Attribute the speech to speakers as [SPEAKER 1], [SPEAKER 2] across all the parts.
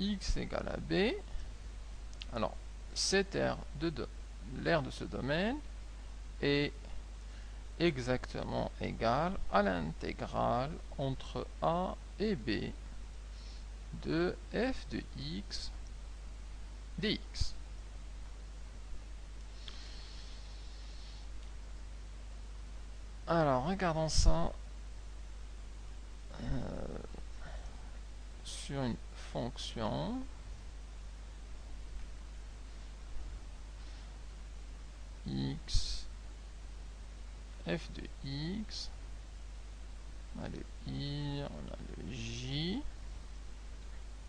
[SPEAKER 1] x égale à b, alors cette l'aire de ce domaine est exactement égale à l'intégrale entre a et b de f de x dx. Alors, regardons ça sur une fonction x, f de x, on a le i, on a le j.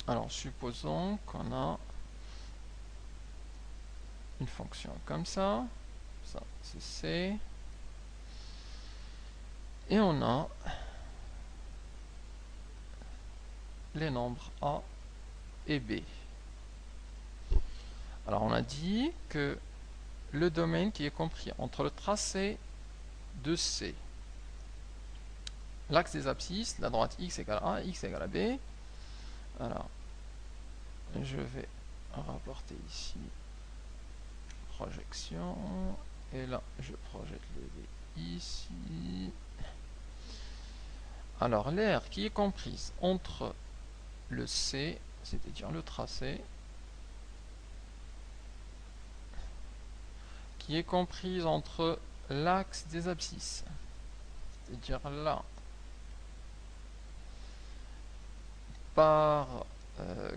[SPEAKER 1] Alors, supposons qu'on a une fonction comme ça c'est c, et on a les nombres a et b. Alors on a dit que le domaine qui est compris entre le tracé de C, l'axe des abscisses, la droite x égale a, x égale à b. Alors je vais rapporter ici projection, et là je projette le b ici. Alors l'aire qui est comprise entre le C, c'est-à-dire le tracé, qui est comprise entre l'axe des abscisses, c'est-à-dire là, par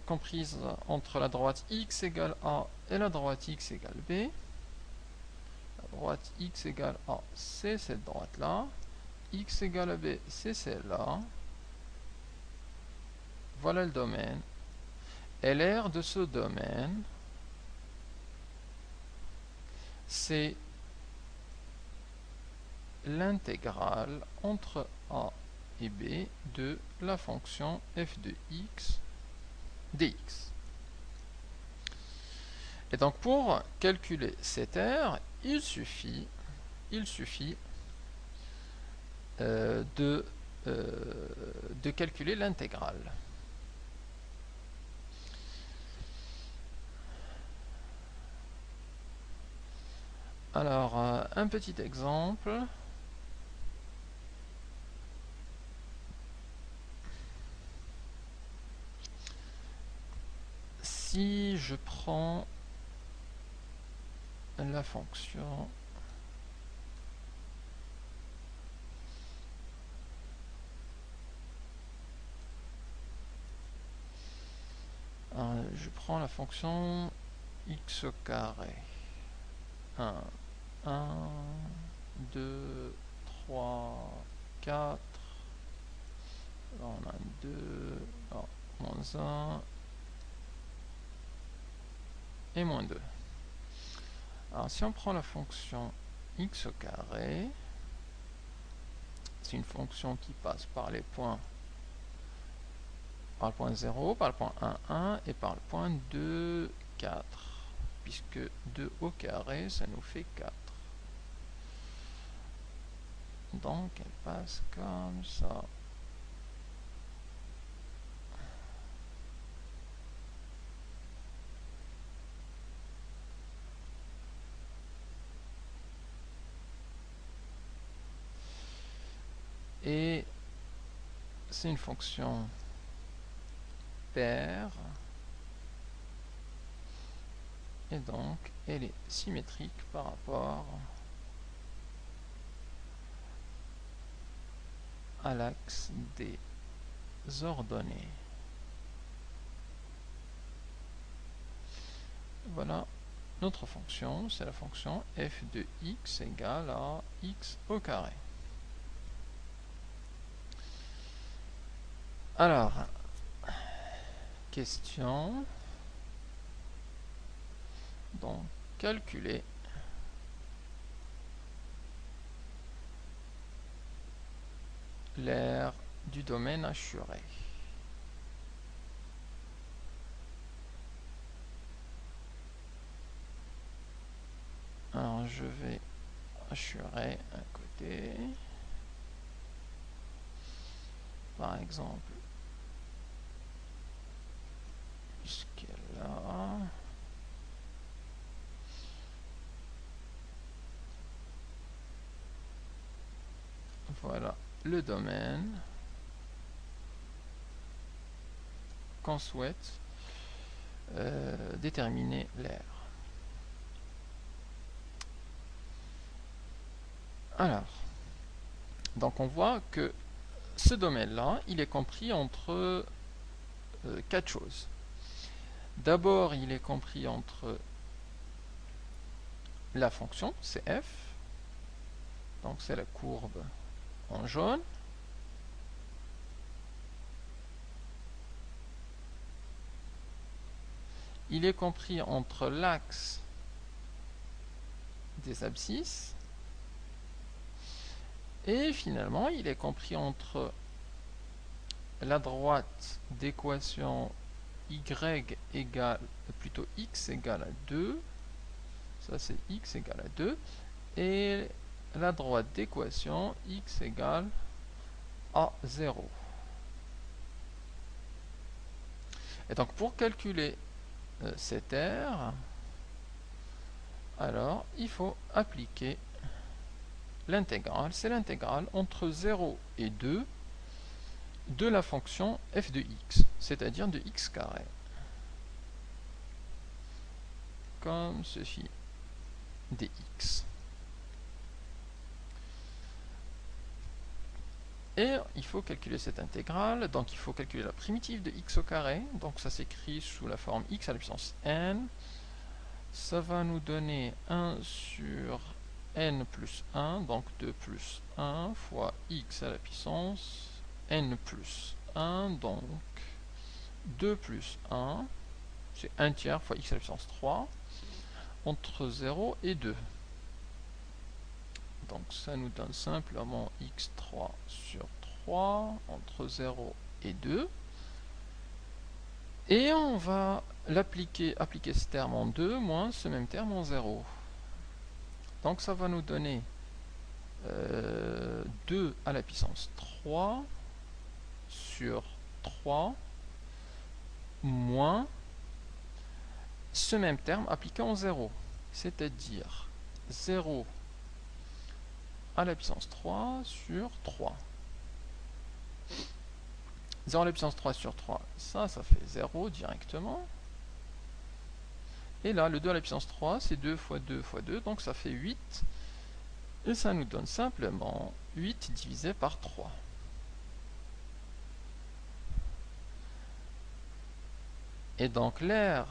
[SPEAKER 1] comprise entre la droite x égale a et la droite x égale b. La droite x égale a, c'est cette droite-là. X égale à b, c'est celle-là. Voilà le domaine. Et l'aire de ce domaine, c'est l'intégrale entre a et b de la fonction f de x dx. Et donc pour calculer cette aire, il suffit de calculer l'intégrale. Alors, un petit exemple. Si je prends la fonction x au carré. 1, 2, 3, 4. Là on a 2, là, moins 1 et moins 2. Alors si on prend la fonction x au carré, c'est une fonction qui passe par les points, par le point 0, par le point 1, 1 et par le point 2, 4. Puisque 2 au carré, ça nous fait 4. Donc elle passe comme ça. Et c'est une fonction paire. Et donc elle est symétrique par rapport à l'axe des ordonnées. Voilà notre fonction, c'est la fonction f de x égale à x au carré. Alors, question, donc calculer l'aire du domaine assuré. Alors je vais assurer un côté, par exemple le domaine qu'on souhaite déterminer l'aire. Alors, donc on voit que ce domaine-là, il est compris entre quatre choses. D'abord, il est compris entre la fonction CF, donc c'est la courbe en jaune, il est compris entre l'axe des abscisses, et finalement il est compris entre la droite d'équation y égale, plutôt x égale à 2, ça c'est x égale à 2, et la droite d'équation x égale à 0. Et donc pour calculer cette aire, alors il faut appliquer l'intégrale, c'est l'intégrale entre 0 et 2 de la fonction f de x, c'est-à-dire de x carré. Comme ceci, dx. Et il faut calculer cette intégrale, donc il faut calculer la primitive de x au carré, donc ça s'écrit sous la forme x à la puissance n. Ça va nous donner 1 sur n plus 1, donc 2 plus 1 fois x à la puissance n plus 1, donc 2 plus 1, c'est 1 tiers fois x à la puissance 3, entre 0 et 2. Donc ça nous donne simplement x3 sur 3 entre 0 et 2. Et on va appliquer ce terme en 2 moins ce même terme en 0. Donc ça va nous donner 2 à la puissance 3 sur 3 moins ce même terme appliqué en 0. C'est-à-dire 0 à la puissance 3 sur 3. 0 à la puissance 3 sur 3, ça fait 0 directement. Et là, le 2 à la puissance 3, c'est 2 fois 2 fois 2, donc ça fait 8. Et ça nous donne simplement 8 divisé par 3. Et donc l'aire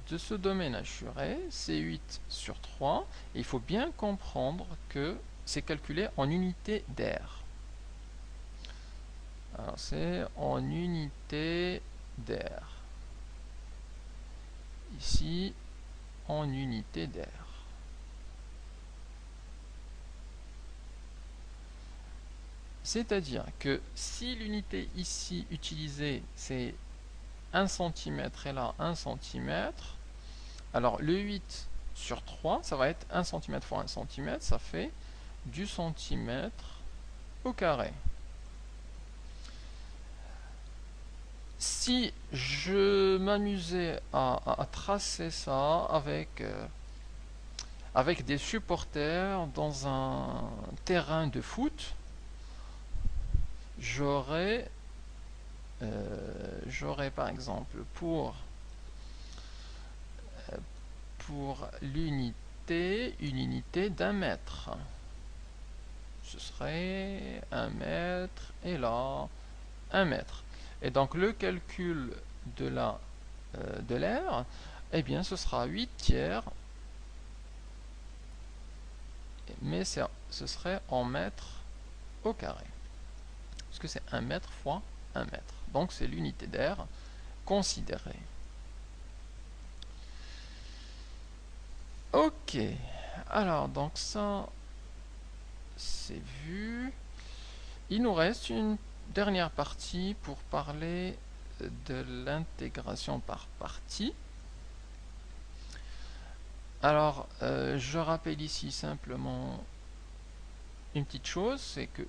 [SPEAKER 1] de ce domaine assuré, c'est 8 sur 3. Et il faut bien comprendre que c'est calculé en unité d'aire. Alors c'est en unité d'aire. Ici, en unité d'aire. C'est-à-dire que si l'unité ici utilisée, c'est 1 cm et là 1 cm, alors le 8 sur 3, ça va être 1 cm fois 1 cm, ça fait du centimètre au carré. Si je m'amusais à tracer ça avec des supporters dans un terrain de foot, j'aurais par exemple pour l'unité, une unité d'1 mètre. Ce serait 1 mètre et là 1 mètre. Et donc le calcul de l'aire, eh bien ce sera 8 tiers, mais ce serait en mètres au carré. Parce que c'est 1 mètre fois 1 mètre. Donc c'est l'unité d'aire considérée. Ok, alors donc ça c'est vu. Il nous reste une dernière partie pour parler de l'intégration par partie. Alors je rappelle ici simplement une petite chose, c'est que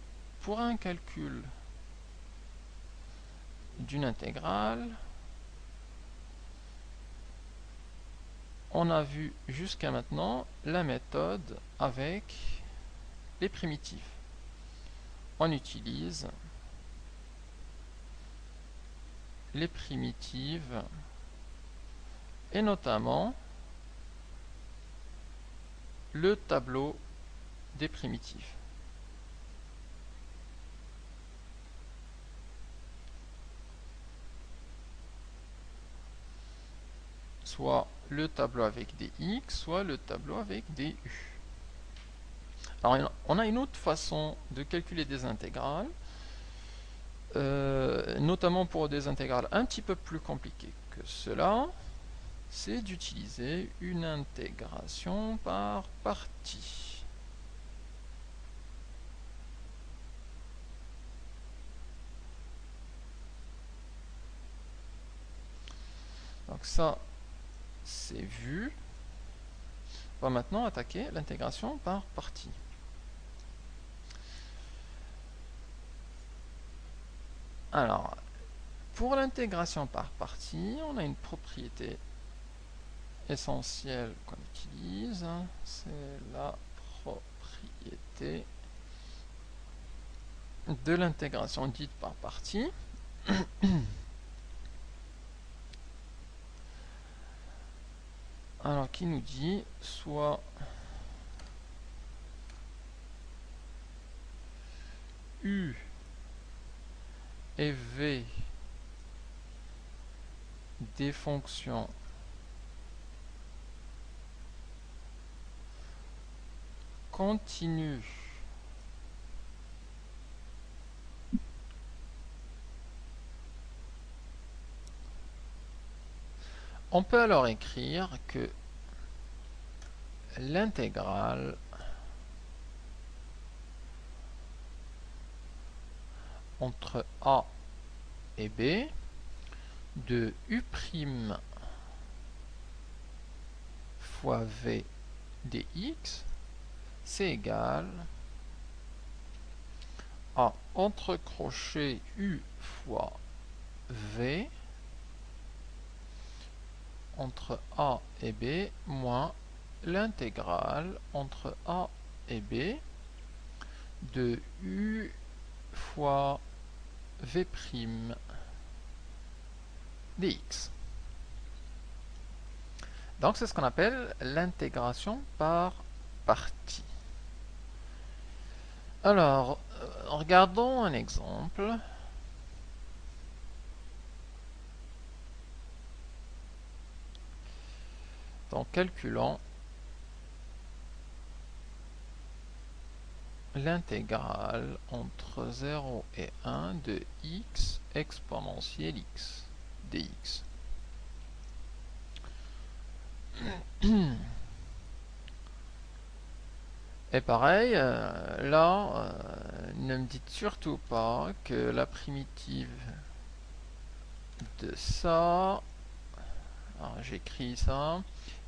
[SPEAKER 1] pour un calcul d'une intégrale, on a vu jusqu'à maintenant la méthode avec les primitives. on utilise les primitives et notamment le tableau des primitives. Soit le tableau avec des x, soit le tableau avec des u. Alors, on a une autre façon de calculer des intégrales, notamment pour des intégrales un petit peu plus compliquées que cela, c'est d'utiliser une intégration par partie. Donc ça, c'est vu. On va maintenant attaquer l'intégration par partie. Alors, pour l'intégration par partie, on a une propriété essentielle qu'on utilise. C'est la propriété de l'intégration dite par partie. Alors, qui nous dit soit U et V des fonctions continues on peut alors écrire que l'intégrale entre A et B de U' fois V dx, c'est égal à entre crochets U fois V entre A et B moins l'intégrale entre A et B de U fois V' dx. Donc c'est ce qu'on appelle l'intégration par partie. Alors, regardons un exemple. Donc calculons l'intégrale entre 0 et 1 de x exponentielle x dx. Et pareil, là, ne me dites surtout pas que la primitive de ça, j'écris ça,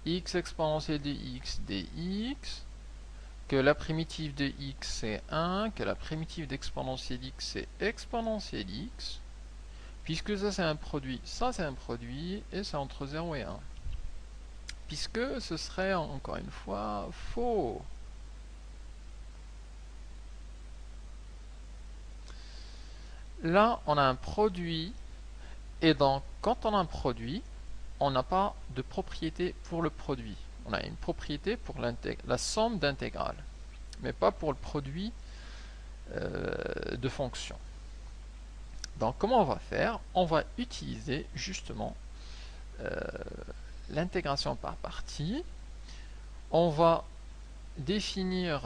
[SPEAKER 1] x exponentielle de x dx, que la primitive de x c'est 1, que la primitive d'exponentielle x c'est exponentielle x, puisque ça c'est un produit, ça c'est un produit, et c'est entre 0 et 1. Puisque ce serait encore une fois faux. Là, on a un produit, et donc quand on a un produit, on n'a pas de propriété pour le produit. On a une propriété pour la somme d'intégrales, mais pas pour le produit de fonctions. Donc comment on va faire? On va utiliser justement l'intégration par partie. On va définir